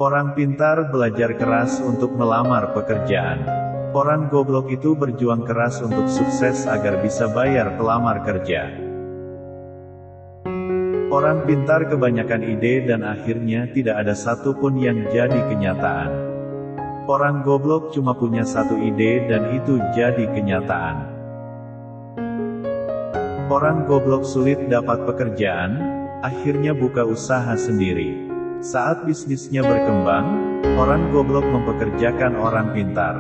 Orang pintar belajar keras untuk melamar pekerjaan. Orang goblok itu berjuang keras untuk sukses agar bisa bayar pelamar kerja. Orang pintar kebanyakan ide dan akhirnya tidak ada satupun yang jadi kenyataan. Orang goblok cuma punya satu ide dan itu jadi kenyataan. Orang goblok sulit dapat pekerjaan, akhirnya buka usaha sendiri. Saat bisnisnya berkembang, orang goblok mempekerjakan orang pintar.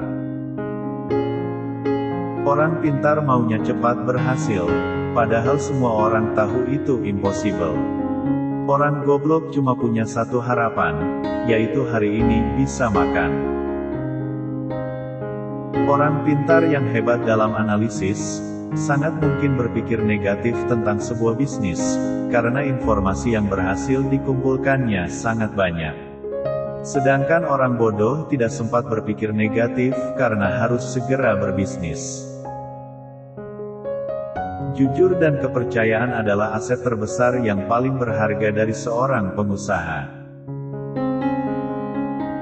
Orang pintar maunya cepat berhasil, padahal semua orang tahu itu impossible. Orang goblok cuma punya satu harapan, yaitu hari ini bisa makan. Orang pintar yang hebat dalam analisis, sangat mungkin berpikir negatif tentang sebuah bisnis, karena informasi yang berhasil dikumpulkannya sangat banyak. Sedangkan orang bodoh tidak sempat berpikir negatif karena harus segera berbisnis. Jujur dan kepercayaan adalah aset terbesar yang paling berharga dari seorang pengusaha.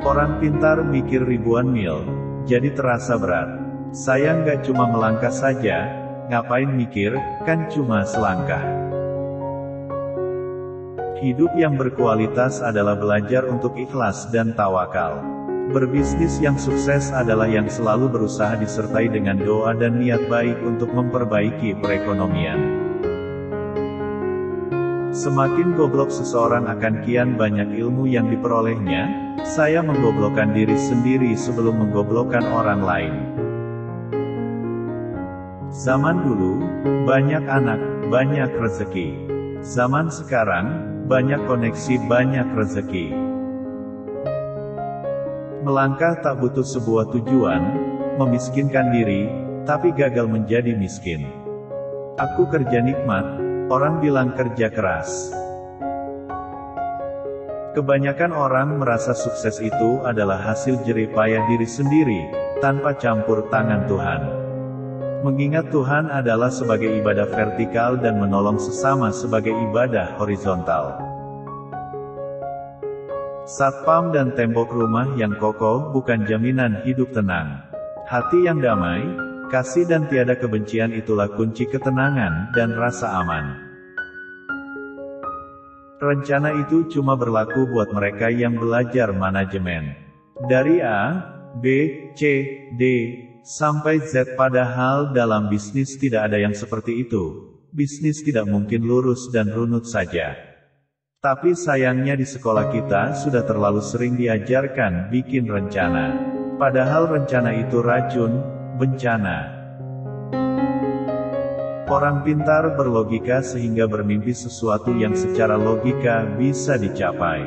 Orang pintar mikir ribuan mil, jadi terasa berat. Saya nggak cuma melangkah saja, ngapain mikir, kan cuma selangkah. Hidup yang berkualitas adalah belajar untuk ikhlas dan tawakal. Berbisnis yang sukses adalah yang selalu berusaha disertai dengan doa dan niat baik untuk memperbaiki perekonomian. Semakin goblok seseorang akan kian banyak ilmu yang diperolehnya. Saya menggoblokkan diri sendiri sebelum menggoblokkan orang lain. Zaman dulu, banyak anak, banyak rezeki. Zaman sekarang, banyak koneksi, banyak rezeki. Melangkah tak butuh sebuah tujuan, memiskinkan diri, tapi gagal menjadi miskin. Aku kerja nikmat, orang bilang kerja keras. Kebanyakan orang merasa sukses itu adalah hasil jerih payah diri sendiri, tanpa campur tangan Tuhan. Mengingat Tuhan adalah sebagai ibadah vertikal dan menolong sesama sebagai ibadah horizontal. Satpam dan tembok rumah yang kokoh bukan jaminan hidup tenang. Hati yang damai, kasih dan tiada kebencian itulah kunci ketenangan dan rasa aman. Rencana itu cuma berlaku buat mereka yang belajar manajemen. Dari A, B, C, D, sampai Z, padahal dalam bisnis tidak ada yang seperti itu. Bisnis tidak mungkin lurus dan runut saja. Tapi sayangnya di sekolah kita sudah terlalu sering diajarkan bikin rencana. Padahal rencana itu racun, bencana. Orang pintar berlogika sehingga bermimpi sesuatu yang secara logika bisa dicapai.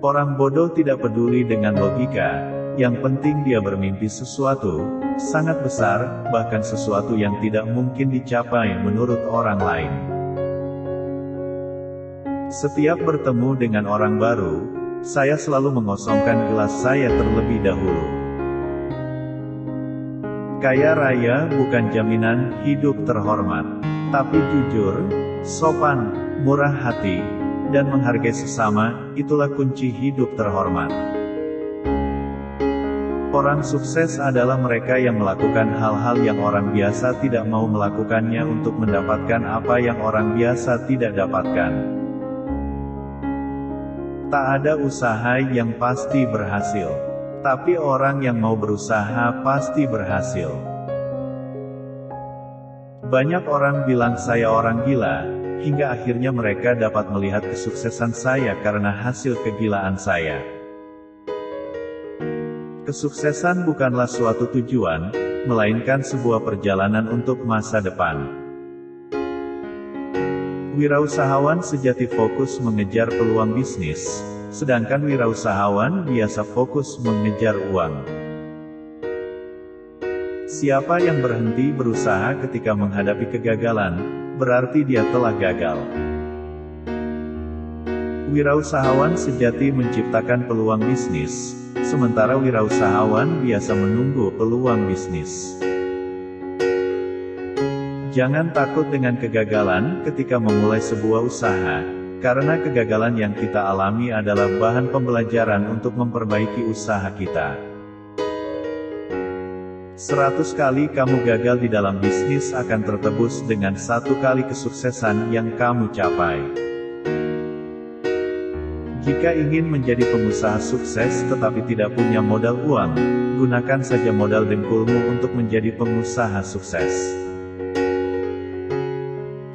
Orang bodoh tidak peduli dengan logika, yang penting dia bermimpi sesuatu sangat besar, bahkan sesuatu yang tidak mungkin dicapai menurut orang lain. Setiap bertemu dengan orang baru, saya selalu mengosongkan gelas saya terlebih dahulu. Kaya raya bukan jaminan hidup terhormat, tapi jujur, sopan, murah hati, dan menghargai sesama, itulah kunci hidup terhormat. Orang sukses adalah mereka yang melakukan hal-hal yang orang biasa tidak mau melakukannya untuk mendapatkan apa yang orang biasa tidak dapatkan. Tak ada usaha yang pasti berhasil, tapi orang yang mau berusaha pasti berhasil. Banyak orang bilang saya orang gila, hingga akhirnya mereka dapat melihat kesuksesan saya karena hasil kegilaan saya. Kesuksesan bukanlah suatu tujuan, melainkan sebuah perjalanan untuk masa depan. Wirausahawan sejati fokus mengejar peluang bisnis, sedangkan wirausahawan biasa fokus mengejar uang. Siapa yang berhenti berusaha ketika menghadapi kegagalan, berarti dia telah gagal. Wirausahawan sejati menciptakan peluang bisnis, sementara wirausahawan biasa menunggu peluang bisnis. Jangan takut dengan kegagalan ketika memulai sebuah usaha, Karena kegagalan yang kita alami adalah bahan pembelajaran untuk memperbaiki usaha kita. 100 kali kamu gagal di dalam bisnis akan tertebus dengan 1 kali kesuksesan yang kamu capai. Jika ingin menjadi pengusaha sukses tetapi tidak punya modal uang, gunakan saja modal dengkulmu untuk menjadi pengusaha sukses.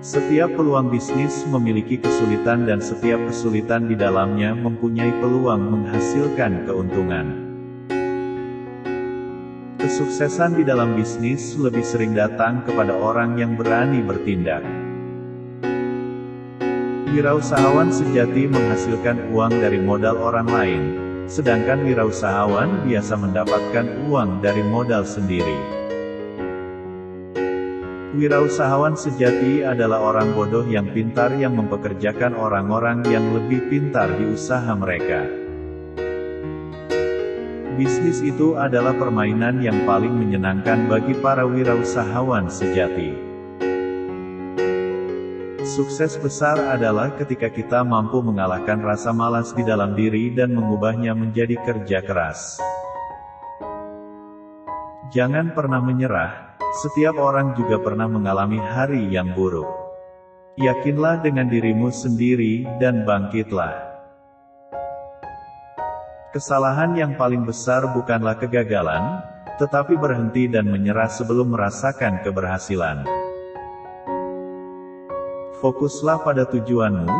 Setiap peluang bisnis memiliki kesulitan dan setiap kesulitan di dalamnya mempunyai peluang menghasilkan keuntungan. Kesuksesan di dalam bisnis lebih sering datang kepada orang yang berani bertindak. Wirausahawan sejati menghasilkan uang dari modal orang lain, sedangkan wirausahawan biasa mendapatkan uang dari modal sendiri. Wirausahawan sejati adalah orang bodoh yang pintar yang mempekerjakan orang-orang yang lebih pintar di usaha mereka. Bisnis itu adalah permainan yang paling menyenangkan bagi para wirausahawan sejati. Sukses besar adalah ketika kita mampu mengalahkan rasa malas di dalam diri dan mengubahnya menjadi kerja keras. Jangan pernah menyerah, setiap orang juga pernah mengalami hari yang buruk. Yakinlah dengan dirimu sendiri dan bangkitlah. Kesalahan yang paling besar bukanlah kegagalan, tetapi berhenti dan menyerah sebelum merasakan keberhasilan. Fokuslah pada tujuanmu,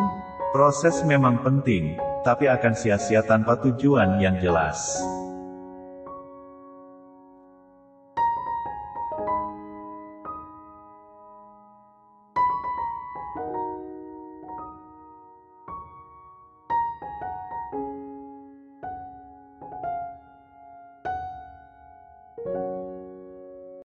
proses memang penting, tapi akan sia-sia tanpa tujuan yang jelas.